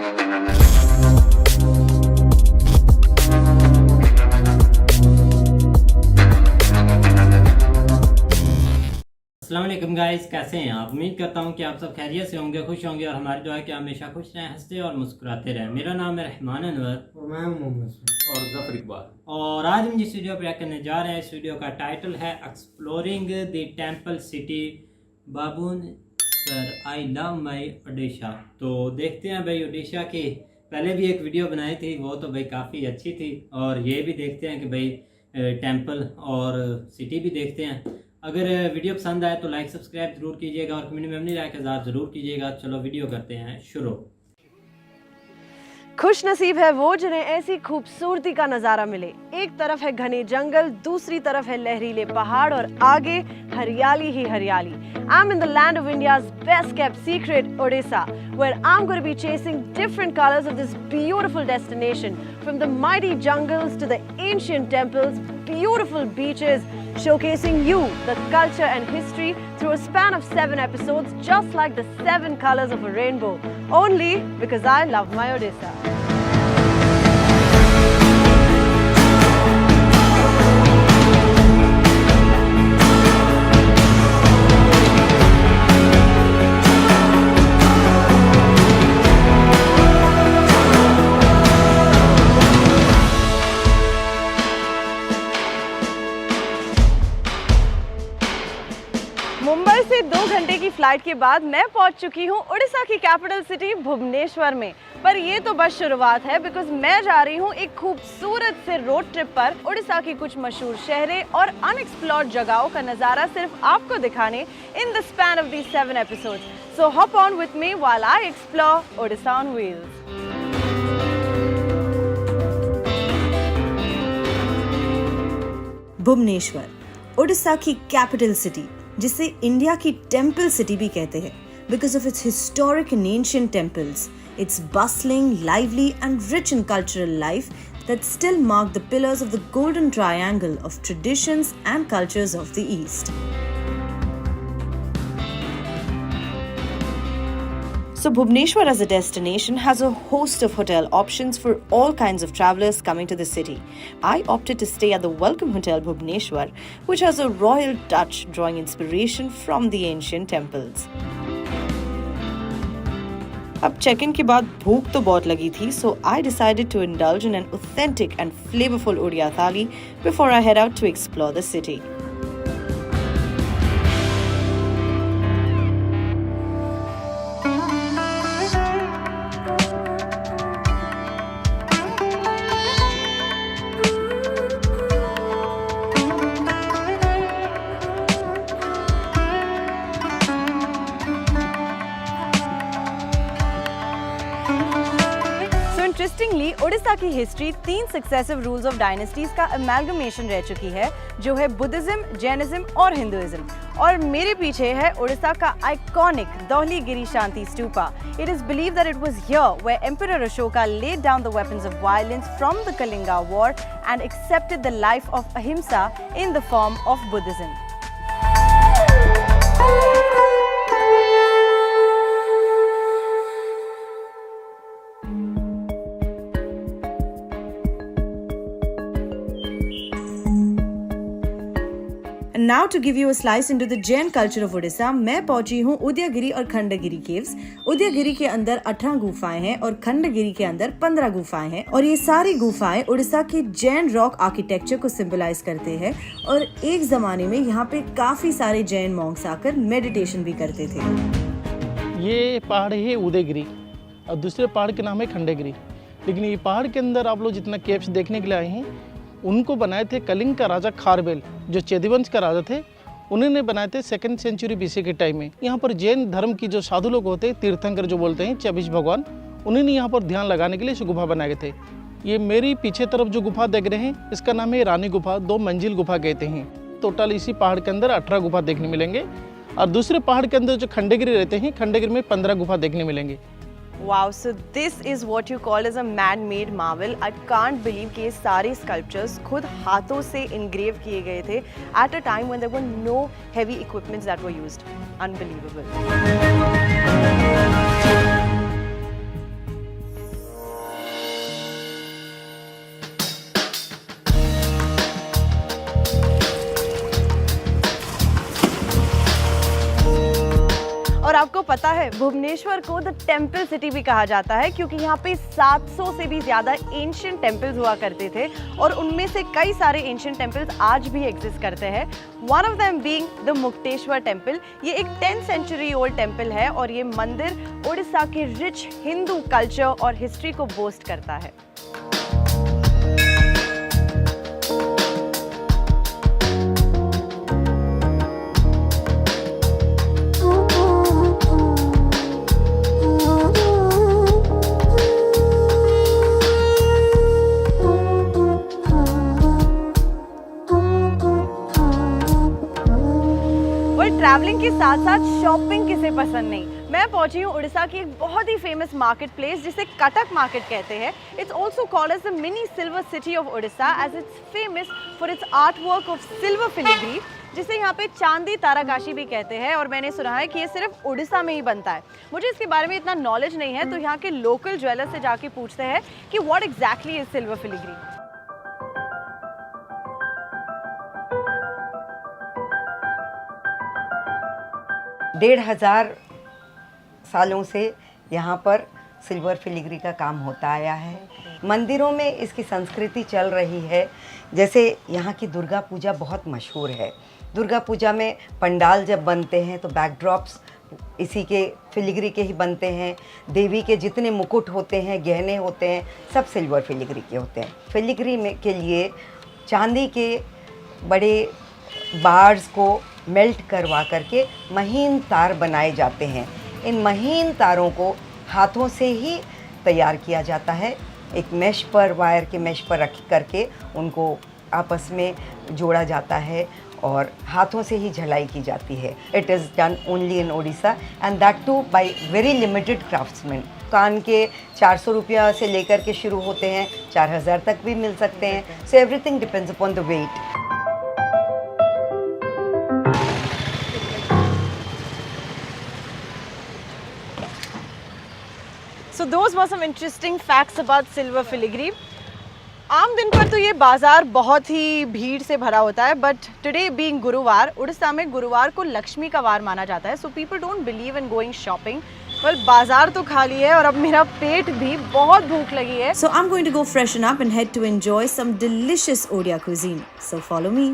अस्सलाम वालेकुम गाइस, कैसे हैं आप? उम्मीद करता हूं कि आप सब खैरियत से होंगे, खुश होंगे और हमारी दुआ है कि हमेशा खुश रहें, हंसते और मुस्कुराते रहें। मेरा नाम है रहमान अनवर और मैं मोहम्मद और जफर इकबाल। और आज हम जिस वीडियो पर करने जा रहे हैं, इस वीडियो का टाइटल है exploring the temple city Bhubaneswar, I love my Odisha. तो देखते हैं भाई, ओडिशा की पहले भी एक वीडियो बनाई थी, वो तो भाई काफ़ी अच्छी थी, और ये भी देखते हैं कि भाई टेम्पल और सिटी भी देखते हैं। अगर वीडियो पसंद आए तो लाइक सब्सक्राइब जरूर कीजिएगा और कमेंट में अपनी राय का इज़हार ज़रूर कीजिएगा। चलो वीडियो करते हैं शुरू। खुश नसीब है वो जिन्हें ऐसी खूबसूरती का नजारा मिले। एक तरफ है घने जंगल, दूसरी तरफ है लहरीले पहाड़ और आगे हरियाली ही हरियाली। I'm in the land of India's best kept secret, Odisha, where I'm going to be chasing different colors of this beautiful destination, from the mighty jungles to the ancient temples, beautiful beaches, showcasing you the culture and history through a span of 7 episodes, just like the 7 colors of a rainbow, only because I love my Odisha. Mumbai से 2 घंटे की flight के बाद मैं पहुंच चुकी हूं उड़ीसा की कैपिटल सिटी भुवनेश्वर में। पर ये तो बस शुरुआत है, बिकॉज मैं जा रही हूं एक खूबसूरत से रोड ट्रिप पर उड़ीसा की कुछ मशहूर शहरें और अनएक्सप्लोर्ड जगहों का नजारा सिर्फ आपको दिखाने in the span of these 7 episodes. So hop on with me while I explore Odisha on wheels. Bhubaneswar, Orissa की कैपिटल सिटी, जिसे इंडिया की टेम्पल सिटी भी कहते हैं, because of its historic and ancient temples, its bustling, lively and rich in cultural life that still mark the pillars of the golden triangle of traditions and cultures of the East. So Bhubaneswar as a destination has a host of hotel options for all kinds of travelers coming to the city. I opted to stay at the Welcome Hotel Bhubaneswar, which has a royal touch drawing inspiration from the ancient temples. अब check-in के बाद भूख तो बहुत लगी थी, so I decided to indulge in an authentic and flavorful Odia thali before I head out to explore the city. Interestingly Orissa की history 3 successive rules of dynasties का अमेलगमेशन रह चुकी है, जो है बुद्धिज्म, जैनिज्म और हिंदुइज्म। और मेरे पीछे है उड़ीसा का iconic Dhauligiri Shanti stupa. It is believed that it was here where emperor Ashoka laid down the weapons of violence from the Kalinga war and accepted the life of ahimsa in the form of Buddhism. And now to give you a slice into the Jain culture of Odisha, मैं पहुंची हूँ उदयगिरी और Khandagiri caves. Udayagiri के अंदर 18 गुफाएं हैं और खंडगिरी के अंदर 15 गुफाएं हैं, और ये सारी गुफाएं उड़ीसा के जैन रॉक आर्किटेक्चर को सिंबलाइज करते हैं। और एक जमाने में यहाँ पे काफी सारे जैन मॉन्क्स आकर मेडिटेशन भी करते थे। ये पहाड़ है उदयगिरी और दूसरे पहाड़ के नाम है खंडगिरी। लेकिन ये पहाड़ के अंदर आप लोग जितना केव्स देखने के लिए आए हैं, उनको बनाए थे कलिंग का राजा खारवेल, जो चेदिवंश का राजा थे। उन्होंने बनाए थे 2nd सेंचुरी बीसी के टाइम में। यहाँ पर जैन धर्म की जो साधु लोग होते हैं, तीर्थंकर जो बोलते हैं, 24 भगवान, उन्होंने यहाँ पर ध्यान लगाने के लिए इस गुफा बनाए थे। ये मेरी पीछे तरफ जो गुफा देख रहे हैं, इसका नाम है रानी गुफा, 2 मंजिल गुफा कहते हैं। टोटल इसी पहाड़ के अंदर 18 गुफा देखने मिलेंगे, और दूसरे पहाड़ के अंदर जो खंडगिरी रहते हैं, खंडगिरी में 15 गुफा देखने मिलेंगे। Wow, so this is what you call as a man-made marvel. I can't believe कि ये सारे sculptures खुद हाथों से engrave किए गए थे at a time when there were no heavy equipments that were used. Unbelievable. आपको पता है भुवनेश्वर को द टेम्पल सिटी भी कहा जाता है क्योंकि यहाँ पे 700 से भी ज़्यादा एंशिएंट टेम्पल्स हुआ करते थे और उनमें से कई सारे एंशिएंट टेम्पल्स आज भी एग्जिस्ट करते हैं। One of them being the Mukteshwar temple. ये एक 10th सेंचुरी ओल्ड टेम्पल है और ये मंदिर उड़ीसा के रिच हिंदू कल्चर और हिस्ट्री को बोस्ट करता है। ट्रैवलिंग के साथ साथ शॉपिंग किसे पसंद नहीं। मैं पहुंची हूँ उड़ीसा की एक बहुत ही फेमस मार्केट प्लेस जिसे कटक मार्केट कहते हैं। It's also called as the mini silver city of Orissa as it's famous for its art work of silver filigree, जिसे यहाँ पे चांदी ताराकाशी भी कहते हैं। और मैंने सुना है कि ये सिर्फ उड़ीसा में ही बनता है। मुझे इसके बारे में इतना नॉलेज नहीं है, तो यहाँ के लोकल ज्वेलर से जाके पूछते हैं कि what exactly is silver filigree. डेढ़ हजार सालों से यहाँ पर सिल्वर फिलिग्री का काम होता आया है। मंदिरों में इसकी संस्कृति चल रही है। जैसे यहाँ की दुर्गा पूजा बहुत मशहूर है। दुर्गा पूजा में पंडाल जब बनते हैं तो बैकड्रॉप्स इसी के फिलिग्री के ही बनते हैं। देवी के जितने मुकुट होते हैं, गहने होते हैं, सब सिल्वर फिलिग्री के होते हैं। फिलिग्री में के लिए चांदी के बड़े बार्स को मेल्ट करवा करके महीन तार बनाए जाते हैं। इन महीन तारों को हाथों से ही तैयार किया जाता है। एक मेश पर, वायर के मेश पर रख करके उनको आपस में जोड़ा जाता है और हाथों से ही झलाई की जाती है। It is done only in Odisha and that too by very limited craftsman. कान के 400 रुपया से लेकर के शुरू होते हैं, 4000 तक भी मिल सकते हैं। So everything depends upon the weight. So those were some interesting facts about silver filigree. आम दिन पर तो ये बाजार बहुत ही भीड़ से भरा होता है, बट टुडे बीइंग गुरुवार, उड़ीसा में गुरुवार को लक्ष्मी का वार माना जाता है। So people don't believe in going shopping. Well, बाजार तो खाली है और अब मेरा पेट भी बहुत भूख लगी है। So I'm going to go freshen up and head to enjoy some delicious Odia cuisine. So follow me.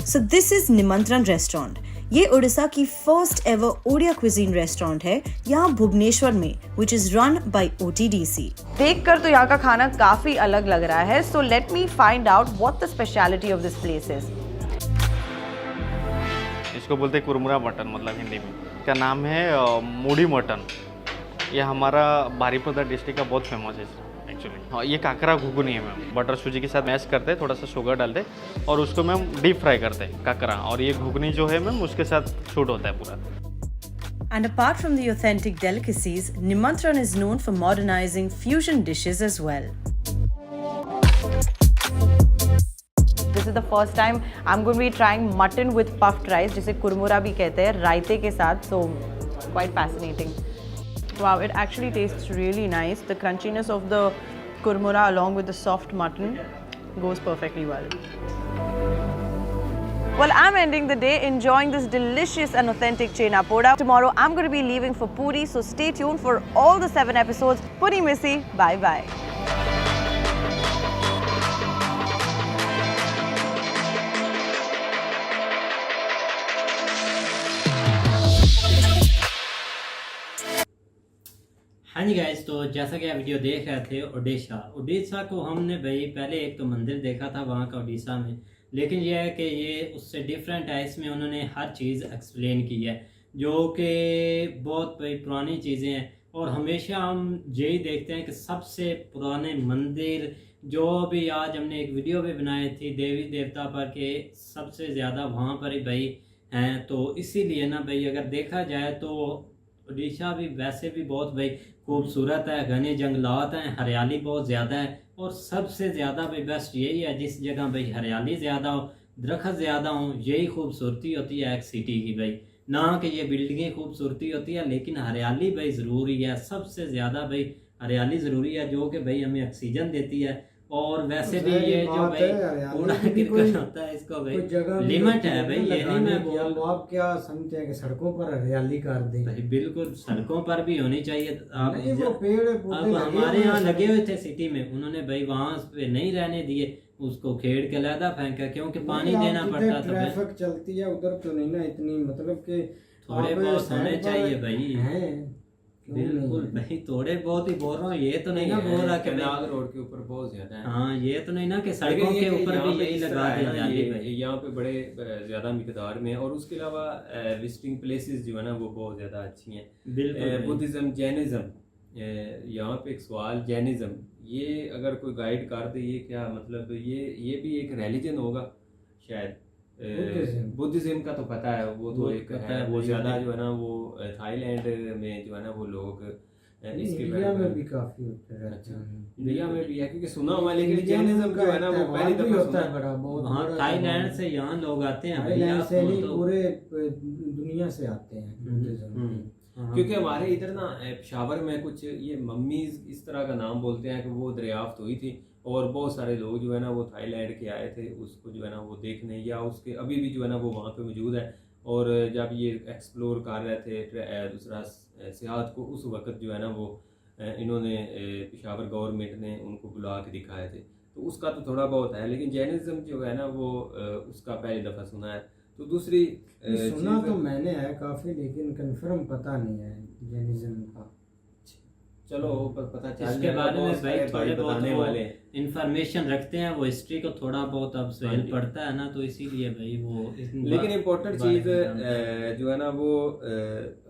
So this is निमंत्रण रेस्टोरेंट। ये उड़ीसा की first ever Odia cuisine restaurant है यहाँ भुवनेश्वर में, which is run by OTDC। देखकर तो यहाँ का खाना काफी अलग लग रहा है। So let me find out what the speciality of this place is. इसको बोलते हैं कुरमुरा मटन, मतलब हिंदी में। इसका नाम है मूढ़ी मटन। ये हमारा बारीपदा डिस्ट्रिक्ट का बहुत फेमस है एक्चुअली। हाँ, ये काकरा घुगनी है मैम। बटर सूजी के साथ मैश करते हैं, थोड़ा सा शुगर डालते हैं और उसको मैम डीप फ्राई करते हैं काकरा, और ये घुगनी जो है मैम उसके साथ शूट होता है पूरा। And apart from the authentic delicacies, Nimantran is known for modernizing fusion dishes as well. This is the first time I'm going to be trying mutton with puffed rice, जिसे कुरमुरा भी कहते हैं, रायते के साथ. So quite fascinating. Wow, it actually tastes really nice. The crunchiness of the kurmura along with the soft mutton goes perfectly well. Well, I'm ending the day enjoying this delicious and authentic chena poda. Tomorrow I'm going to be leaving for Puri, so stay tuned for all the 7 episodes. Puri Missy, bye bye. हाँ जी guys, तो जैसा कि आप video देख रहे थे, उड़ीसा को हमने भाई पहले एक तो मंदिर देखा था वहाँ का उड़ीसा में, लेकिन यह है कि ये उससे डिफरेंट है। इसमें उन्होंने हर चीज़ एक्सप्लेन की है जो कि बहुत भाई पुरानी चीज़ें हैं। और हमेशा हम यही देखते हैं कि सबसे पुराने मंदिर जो भी, आज हमने एक वीडियो भी बनाई थी देवी देवता पर के सबसे ज़्यादा वहाँ पर ही भाई हैं। तो इसीलिए ना भाई अगर देखा जाए तो उड़ीसा भी वैसे भी बहुत भाई खूबसूरत है, घने जंगलात हैं, हरियाली बहुत ज़्यादा है। और सबसे ज़्यादा भाई बेस्ट यही है, जिस जगह भाई हरियाली ज़्यादा हो, दरख्त ज़्यादा हो, यही खूबसूरती होती है एक सिटी की भाई। ना कि ये बिल्डिंगें खूबसूरती होती है, लेकिन हरियाली भाई ज़रूरी है। सबसे ज़्यादा भाई हरियाली ज़रूरी है, जो कि भाई हमें ऑक्सीजन देती है। और वैसे भी सही ये जो बात भाई है, हरियाली कूड़ा की भी कोई- करकट होता है इसको भाई कोई जगह भी लिमिट होती है भाई, ये नहीं लगाने मैं की। बोल अब आप क्या समझते हैं कि सड़कों पर हरियाली कर दें? भाई बिल्कुल सड़कों पर भी होनी चाहिए। आप नहीं, वो पेड़ पौधे अब लगे हमारे हुए हैं यहाँ सड़क- लगे हुए थे सिटी में, उन्होंने भाई वहां पे नहीं रहने दिए, उसको खेड़ के लहदा फेंका, क्योंकि पानी नहीं, देना आप पड़ता जिधर था भाई। ट्रैफिक चलती है उधर तो नहीं ना इतनी, मतलब कि थोड़े आप बहुत साइड होने पर चाहिए भाई। हैं, क्यों नहीं बिल्कुल है? भाई, थोड़े बहुत ही बोल रहा हूँ, ये तो नहीं ना बोल रहा कि कैनाल भाई रोड के ऊपर बहुत ज्यादा है। हाँ, ये तो नहीं ना कि लेकिन सड़कों ये के कि ऊपर यहाँ भी पे यही इस लगा तरह है दे ना, हरियाली ये भाई। यहाँ पे बड़े ज्यादा मिकदार में, और उसके अलावा विजिटिंग प्लेसेस जो है ना वो बहुत ज्यादा अच्छी हैं। बिल्कुल भाई। बुद्धिज्म, जैनिज्म, यहाँ पे एक सवाल, जैनिज्म ये अगर कोई गाइड कर दे, ये क्या मतलब, ये भी एक रिलीजन होगा शायद। बुद्धिज्म का तो पता है, वो तो वो एक पता है, है वो भाई। ज्यादा जो है ना वो थाईलैंड में जो है ना वो लोग इसके इंडिया बारे में भी काफी होते रहते अच्छा, हैं। इंडिया में भी है क्योंकि सुना हुआ है, लेकिन इंडिया जैनिज्म का जो है ना वो त्योहार पहली भी दफा होता सुना है है। बड़ा, बहुत वहाँ बड़ा थाईलैंड त्योहार। से यहाँ लोग आते हैं भाई, थाईलैंड आप से नहीं, तो- पूरे दुनिया से आते हैं बुद्धिज्म के। हाँ। क्योंकि हमारे इधर ना पेशावर में कुछ ये मम्मीज इस तरह का नाम बोलते हैं कि वो दरियाफ्त हुई थी, और बहुत सारे लोग जो है ना वो थाईलैंड के आए थे उसको जो है ना वो देखने, या उसके अभी भी जो है ना वो वहाँ पे मौजूद है। और जब ये एक्सप्लोर कर रहे थे दूसरा सियाहत को, उस वक्त जो है ना वो इन्होंने पेशावर गवर्नमेंट ने उनको बुला के दिखाए थे, तो उसका तो थोड़ा बहुत है। लेकिन जैनिज्म जो है ना वो उसका पहली दफ़ा सुना है। तो दूसरी सुना चीज़- तो मैंने है काफी, लेकिन कंफर्म पता नहीं है जैनिज्म का। चलो पता चल इसके जाएगा, बारे बहुत में भाई सारे थोड़े बहुत बताने वो वाले हैं। इंफॉर्मेशन रखते हैं, वो हिस्ट्री को थोड़ा बहुत अब हाँ सहेल जी। पड़ता है ना, तो इसीलिए भाई वो लेकिन इम्पोर्टेंट बारे चीज़ में जानते हैं। जो है ना वो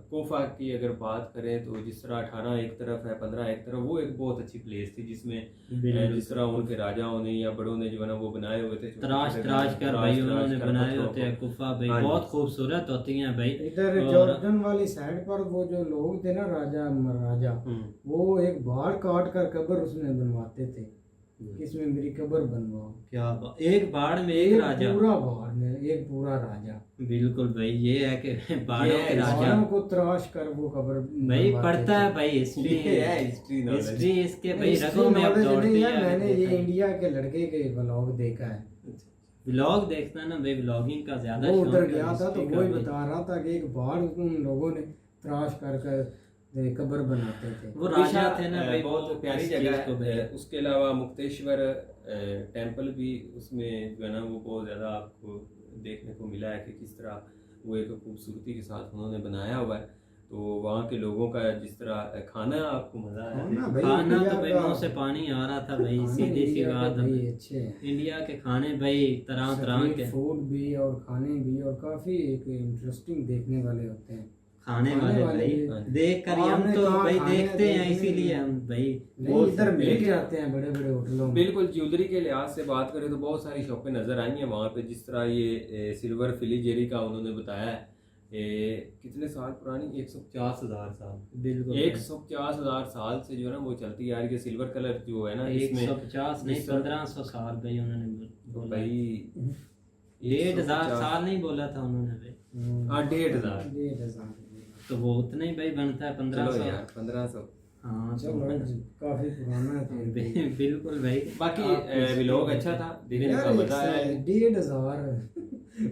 कोफा की अगर बात करें तो जिस तरह 18 एक तरफ है, 15 एक तरफ, वो एक बहुत अच्छी प्लेस थी जिसमें बिल्कुल। जिस तरह उनके राजाओं ने या बड़ों ने जो है ना वो बनाए हुए थे, तराश तराश कर भाई उन्होंने बनाए होते हैं गुफा भाई, हाँ जी। बहुत खूबसूरत होती हैं भाई। इधर और- जॉर्डन वाली साइड पर वो जो लोग थे ना, राजा महाराजा, वो एक बाढ़ काट कर कब्र उसमें बनवाते थे, इसमें मेरी कब्र बनवाओ। क्या एक बाढ़ में एक राजा, पूरा बाढ़ में एक पूरा राजा, बिल्कुल भाई, ये है कि बाढ़ों के राजा बाढ़ों को तराश कर वो कब्र भाई बनवाते पढ़ता थे। है भाई हिस्ट्री, ये है हिस्ट्री नॉलेज। हिस्ट्री इसके भाई हिस्ट्री रगों में अब नॉलेज दौड़ती नहीं है, है। मैंने ये इंडिया के लड़के के व्लॉग देखा है। व्लॉग देखना ना भाई, व्लॉगिंग का ज्यादा वो शौक उधर है, गया था तो हिस्ट्री का वही भी। बता रहा था कि एक बाढ़ उन लोगों ने तराश कर कर कब्र बनाते थे। वो राजा थे ना भाई, बहुत वो प्यारी इस जगह चीज़ को भाई- है। उसके अलावा मुक्तेश्वर टेम्पल भी उसमें जो है ना वो बहुत ज़्यादा आपको देखने को मिला है कि किस तरह वो एक खूबसूरती के साथ उन्होंने बनाया हुआ है। तो वहाँ के लोगों का जिस तरह खाना आपको मज़ा आया खाना भाई खाना इंडिया तो भाई का- मुंह से पानी आ रहा था भाई, खाने सीधी सी इंडिया के बात है। भाई अच्छे हैं, इंडिया के खाने भाई तरह तरह स्ट्रीट के फूड भी और खाने भी, और काफी एक इंटरेस्टिंग देखने वाले होते हैं। खाने खाने वाले वाले भाई भी। देख कर ही हम आपने तो कहा भाई खाने देखते हैं, देखने इसीलिए में- हम भाई नहीं, बोल इधर सकते मिल हैं। के आते हैं बड़े बड़े होटलों में। बिल्कुल ज्वेलरी के लिहाज से बात करें तो बहुत सारी शॉपें नज़र आई हैं वहाँ पे, जिस तरह ये सिल्वर फिलीजेरी का उन्होंने बताया है। कितने साल पुरानी, 150,000 साल, बिल्कुल 150,000 साल से जो है ना वो चलती आ रही है। सिल्वर कलर जो है ना इसमें 150 नहीं 1500 साल भाई उन्होंने बोला। भाई 1,500 साल नहीं बोला था उन्होंने भाई, हाँ 1,500। 1,500। तो वो उतना ही भाई बनता है चलो 1500। यार 1500। हाँ चलो काफी पुराना है तो। बिल्कुल भाई। बाकी व्लॉग अच्छा था, देखने का यार मजा आया। 1,500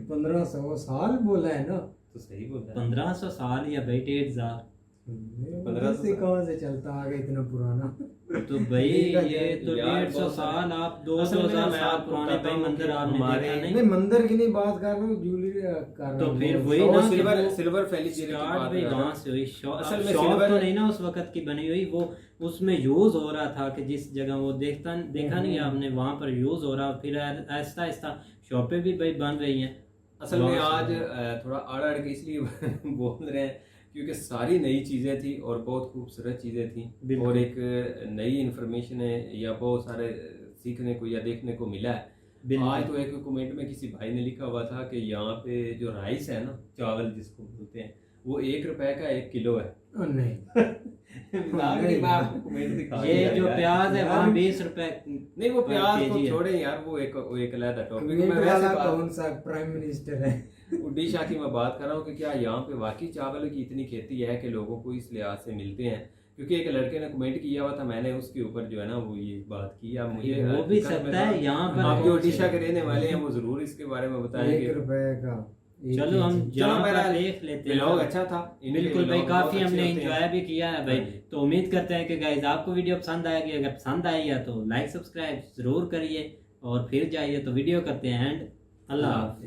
1500 साल बोला है ना, तो सही बोल रहा है। 1500 साल या भाई 1,500, 1500 से कहाँ से चलता आ गया इतना पुराना। तो भाई ये तो यार 150 बहुत साल आप 200 असल में मैं साल आपको पुराने बताता भाई हूँ मंदिर कि आपने हमारे- देखा नहीं नहीं। मंदिर की नहीं बात कर रहा हूँ, ज्वेलरी कर रहा तो हूँ। फिर वो वही सौ- ना वो कि सिल्वर वो सिल्वर फैलीजेरी की स्टार्ट बात भाई कर रहा हूँ। वहाँ से हुई असल में शॉप सिल्वर- तो नहीं ना उस वक्त की बनी हुई, वो उसमें यूज हो रहा था कि जिस जगह वो देखा नहीं आपने, वहाँ पर यूज हो रहा, फिर आहिस्ता आहिस्ता शॉपें भी भाई बन रही हैं। असल में वहाँ आज से- थोड़ा अड़ के इसलिए बोल रहे हैं क्योंकि सारी नई चीज़ें थी और बहुत खूबसूरत चीज़ें थी, बिल्कुल। और एक नई इन्फॉर्मेशन है या बहुत सारे सीखने को या देखने को मिला है। बिल्कुल। आज तो एक कमेंट में किसी भाई ने लिखा हुआ था कि यहाँ पे जो राइस है ना, चावल जिसको बोलते हैं, वो 1 रुपए का 1 किलो है। नहीं मैं आपको कमेंट दिखा ये दिया जो यार। प्याज है यार, वहाँ 20 रुपए। नहीं वो प्याज केजी को है। छोड़े यार, वो एक अलग टॉपिक। कमेंट मैं वाला वैसे बात कौन सा प्राइम मिनिस्टर है? उड़ीसा की मैं बात कर रहा हूँ कि क्या यहाँ पे वाकई चावल की इतनी खेती है कि लोगों को इस लिहाज से मिलते हैं क्योंकि एक लड़के ने कमेंट किया हुआ था, मैंने उसके ऊपर जो है ना वो ये बात की। अब मुझे हो भी सकता है यहाँ पर आप जो ओडिशा के रहने वाले हैं वो जरूर इसके बारे में बताएंगे। 1 रुपए का चलो हम जहाँ पर देख लेते हैं। व्लॉग अच्छा था, बिल्कुल भाई, काफी हमने एंजॉय भी किया है भाई। हाँ जी। तो उम्मीद करते हैं कि गाइस आपको वीडियो पसंद आएगी। अगर पसंद आई है तो लाइक सब्सक्राइब जरूर करिए और फिर जाइए। तो वीडियो करते हैं एंड अल्लाह हाफ़िज़।